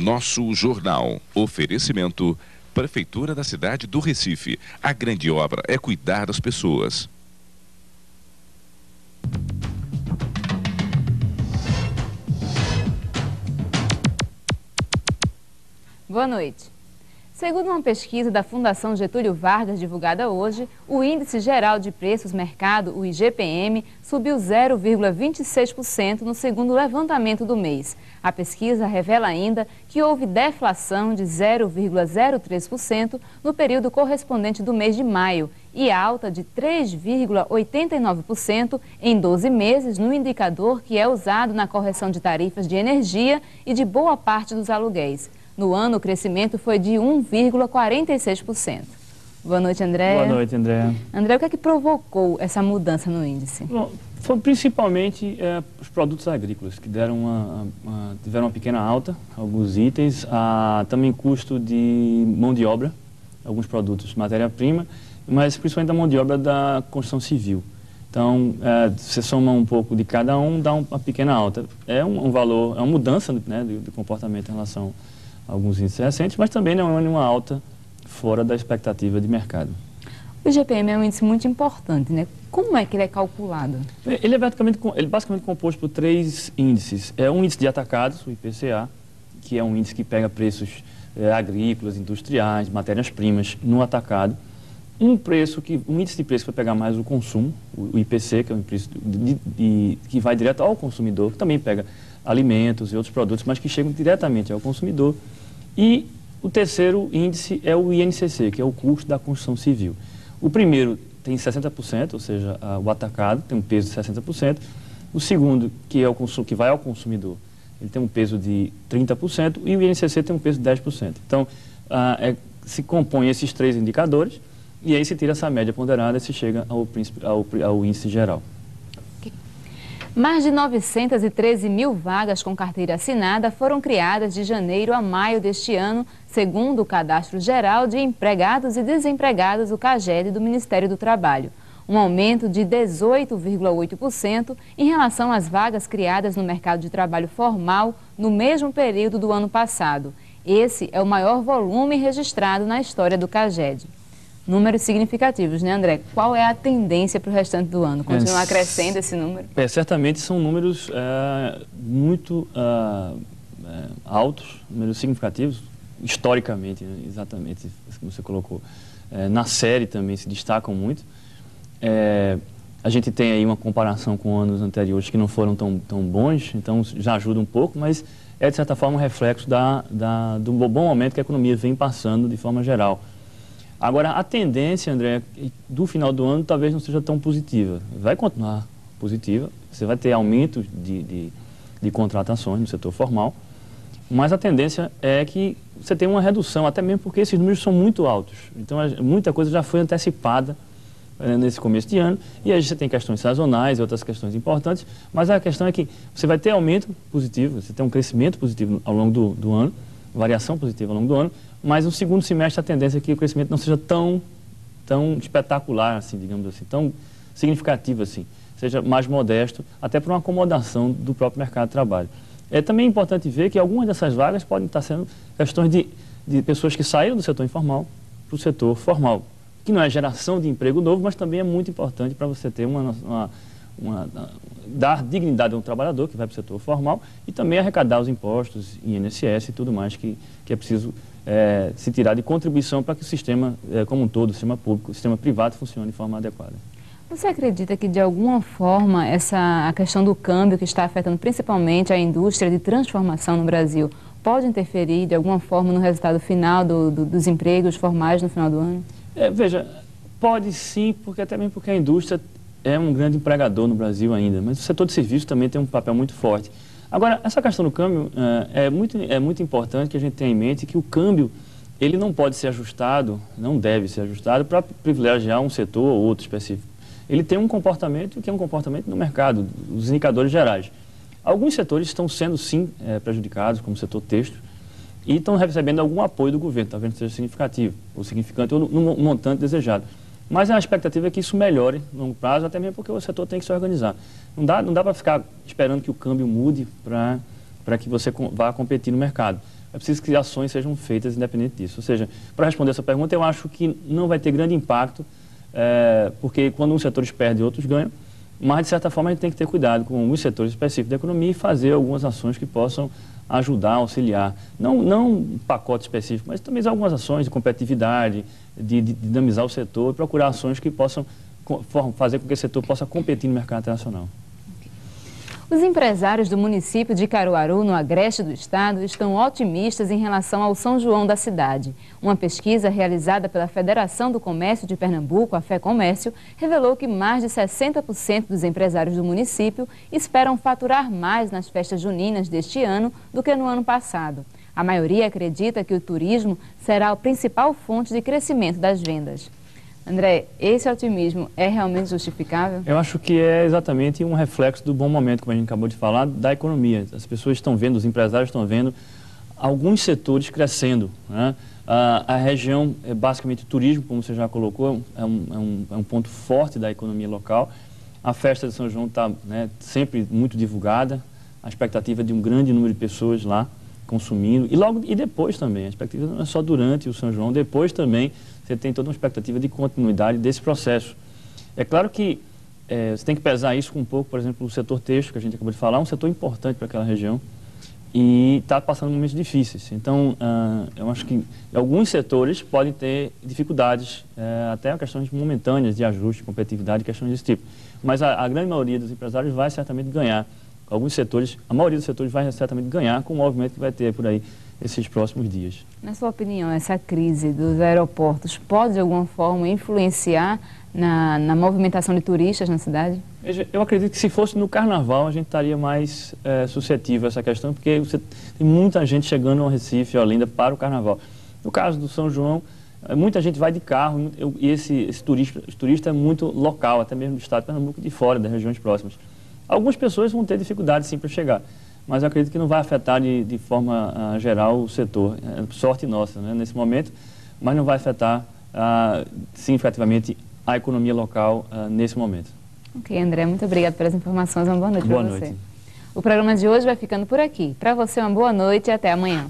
Nosso Jornal. Oferecimento: Prefeitura da cidade do Recife. A grande obra é cuidar das pessoas. Boa noite. Segundo uma pesquisa da Fundação Getúlio Vargas, divulgada hoje, o Índice Geral de Preços Mercado, o IGPM, subiu 0,26% no segundo levantamento do mês. A pesquisa revela ainda que houve deflação de 0,03% no período correspondente do mês de maio e alta de 3,89% em 12 meses no indicador que é usado na correção de tarifas de energia e de boa parte dos aluguéis. No ano, o crescimento foi de 1,46%. Boa noite, André. Boa noite, André. André, o que é que provocou essa mudança no índice? Bom, foi principalmente os produtos agrícolas, que tiveram uma pequena alta, alguns itens, também custo de mão de obra, alguns produtos, matéria-prima, mas principalmente a mão de obra da construção civil. Então, você soma um pouco de cada um, dá uma pequena alta. É um valor, é uma mudança, né, de comportamento em relação alguns índices recentes, mas também não é nenhuma alta fora da expectativa de mercado. O IGPM é um índice muito importante, né? Como é que ele é calculado? Ele é basicamente composto por 3 índices. É um índice de atacados, o IPCA, que é um índice que pega preços agrícolas, industriais, matérias-primas no atacado. Um índice de preço que vai pegar mais o consumo, o IPC, que é um preço que vai direto ao consumidor, que também pega alimentos e outros produtos, mas que chegam diretamente ao consumidor. E o terceiro índice é o INCC, que é o custo da construção civil. O primeiro tem 60%, ou seja, o atacado tem um peso de 60%. O segundo, que é que vai ao consumidor, ele tem um peso de 30%, e o INCC tem um peso de 10%. Então, se compõem esses 3 indicadores, e aí se tira essa média ponderada e se chega ao índice geral. Mais de 913 mil vagas com carteira assinada foram criadas de janeiro a maio deste ano, segundo o Cadastro Geral de Empregados e Desempregados, o CAGED, do Ministério do Trabalho. Um aumento de 18,8% em relação às vagas criadas no mercado de trabalho formal no mesmo período do ano passado. Esse é o maior volume registrado na história do CAGED. Números significativos, né, André? Qual é a tendência para o restante do ano? Continuar crescendo esse número? Certamente são números muito altos, números significativos, historicamente, né? Exatamente, como você colocou. Na série também se destacam muito. A gente tem aí uma comparação com anos anteriores que não foram tão bons, então já ajuda um pouco, mas é, de certa forma, um reflexo do bom momento que a economia vem passando de forma geral. Agora, a tendência, André, do final do ano talvez não seja tão positiva. Vai continuar positiva, você vai ter aumento de contratações no setor formal, mas a tendência é que você tenha uma redução, até mesmo porque esses números são muito altos. Então, muita coisa já foi antecipada nesse começo de ano, e aí você tem questões sazonais e outras questões importantes, mas a questão é que você vai ter aumento positivo, você tem um crescimento positivo ao longo do ano, variação positiva ao longo do ano, mas no segundo semestre a tendência é que o crescimento não seja tão espetacular, assim, digamos assim, tão significativo assim, seja mais modesto, até por uma acomodação do próprio mercado de trabalho. É também importante ver que algumas dessas vagas podem estar sendo questões de pessoas que saíram do setor informal para o setor formal, que não é geração de emprego novo, mas também é muito importante para você ter dar dignidade ao trabalhador que vai para o setor formal e também arrecadar os impostos, INSS e tudo mais que é preciso se tirar de contribuição para que o sistema como um todo, o sistema público, o sistema privado funcione de forma adequada. Você acredita que de alguma forma a questão do câmbio que está afetando principalmente a indústria de transformação no Brasil pode interferir de alguma forma no resultado final dos empregos formais no final do ano? Veja, pode sim, até mesmo porque a indústria é um grande empregador no Brasil ainda, mas o setor de serviços também tem um papel muito forte. Agora, essa questão do câmbio é muito importante que a gente tenha em mente que o câmbio ele não pode ser ajustado, não deve ser ajustado para privilegiar um setor ou outro específico. Ele tem um comportamento que é um comportamento no mercado, os indicadores gerais. Alguns setores estão sendo, sim, prejudicados, como o setor têxtil, e estão recebendo algum apoio do governo, talvez não seja significativo, ou significante, ou no montante desejado. Mas a expectativa é que isso melhore no longo prazo, até mesmo porque o setor tem que se organizar. Não dá para ficar esperando que o câmbio mude para que você vá competir no mercado. é preciso que ações sejam feitas independente disso. Ou seja, para responder essa pergunta, eu acho que não vai ter grande impacto, porque quando uns setores perdem, outros ganham, mas de certa forma a gente tem que ter cuidado com alguns setores específicos da economia e fazer algumas ações que possam ajudar, auxiliar. Não um pacote específico, mas também algumas ações de competitividade, de dinamizar o setor e procurar ações que possam fazer com que esse setor possa competir no mercado internacional. Os empresários do município de Caruaru, no agreste do estado, estão otimistas em relação ao São João da cidade. Uma pesquisa realizada pela Federação do Comércio de Pernambuco, a FEComércio, revelou que mais de 60% dos empresários do município esperam faturar mais nas festas juninas deste ano do que no ano passado. A maioria acredita que o turismo será a principal fonte de crescimento das vendas. André, esse otimismo é realmente justificável? Eu acho que é exatamente um reflexo do bom momento, como a gente acabou de falar, da economia. As pessoas estão vendo, os empresários estão vendo alguns setores crescendo, né? A região é basicamente turismo, como você já colocou, é um ponto forte da economia local. A festa de São João está, né, sempre muito divulgada, a expectativa de um grande número de pessoas lá consumindo, e depois também, a expectativa não é só durante o São João, depois também você tem toda uma expectativa de continuidade desse processo. É claro que você tem que pesar isso com um pouco, por exemplo, o setor têxtil, que a gente acabou de falar, é um setor importante para aquela região e está passando momentos difíceis. Então, eu acho que alguns setores podem ter dificuldades, até questões momentâneas de ajuste, competitividade, questões desse tipo. Mas a grande maioria dos empresários vai certamente ganhar. Alguns setores, a maioria dos setores vai certamente ganhar com o movimento que vai ter por aí esses próximos dias. Na sua opinião, essa crise dos aeroportos pode de alguma forma influenciar na movimentação de turistas na cidade? Eu acredito que se fosse no Carnaval a gente estaria mais suscetível a essa questão, porque você tem muita gente chegando ao Recife, a Olinda, para o Carnaval. No caso do São João, muita gente vai de carro e esse turista é muito local, até mesmo do estado de Pernambuco e de fora, das regiões próximas. Algumas pessoas vão ter dificuldade sim para chegar, mas eu acredito que não vai afetar de forma geral o setor. É sorte nossa, né, nesse momento, mas não vai afetar significativamente a economia local nesse momento. Ok, André, muito obrigada pelas informações. Uma boa noite para você. Boa noite. O programa de hoje vai ficando por aqui. Para você, uma boa noite e até amanhã.